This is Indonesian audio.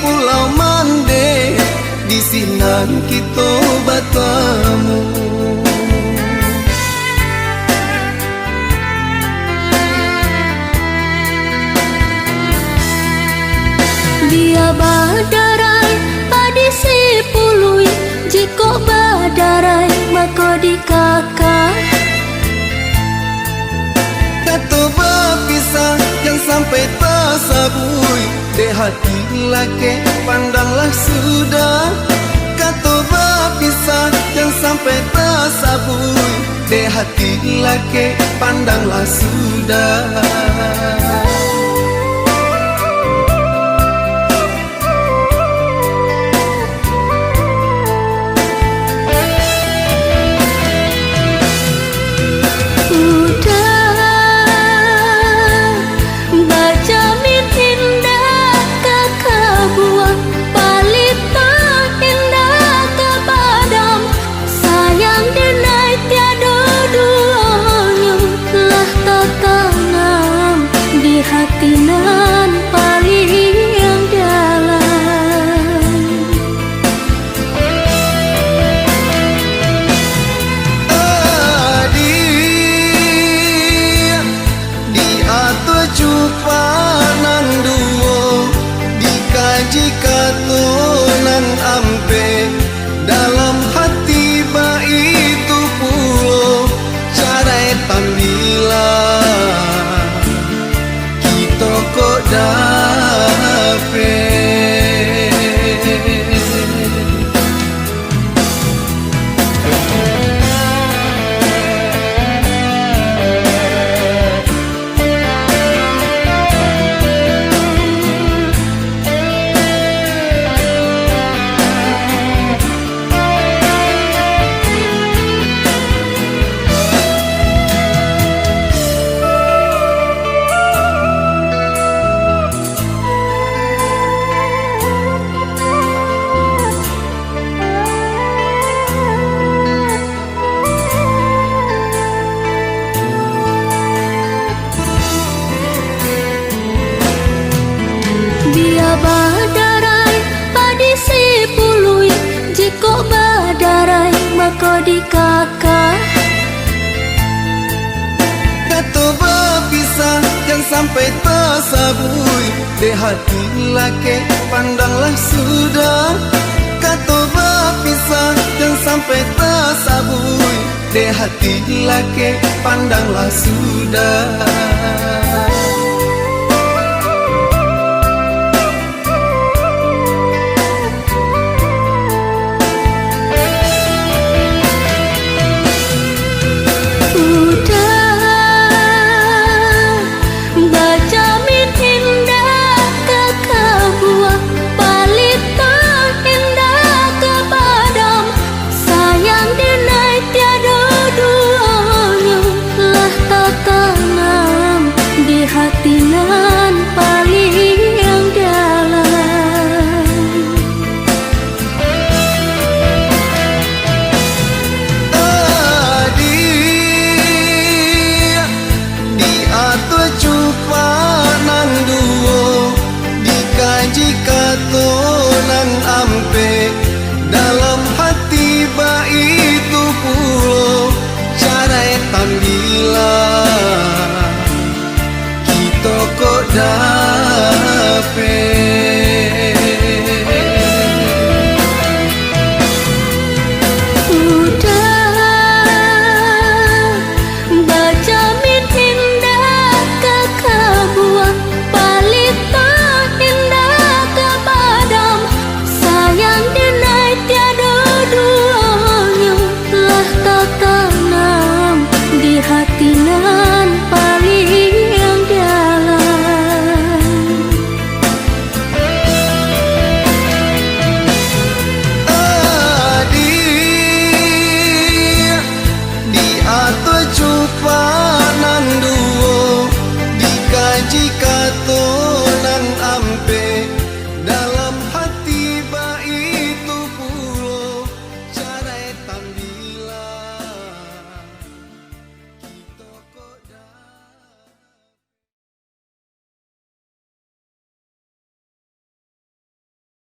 Pulau Mande, di sinan kita bertemu. Dia badarai padi si pului, jiko badarai mako di kakak. Kata berpisah yang sampai tersabui, de hati laki pandanglah sudah. Kata berpisah yang sampai tersabui, de hati laki pandanglah sudah. Hatinan paling dalam. Adik di atas cupanan duo, dikaji katonan ampe, dalam hati itu pulo carai tambilan kok dape. Dia badarai padi si pului, jiko badarai mako di kakak. Kata berpisah yang sampai tersabui, de hati laki pandanglah sudah. Kata berpisah yang sampai tersabui, de hati laki pandanglah sudah. Hatinan paling dalam. Adik di atas cupanan duo, dikaji katonan ampe, dalam hati itu pulo carai tambilan kok dape.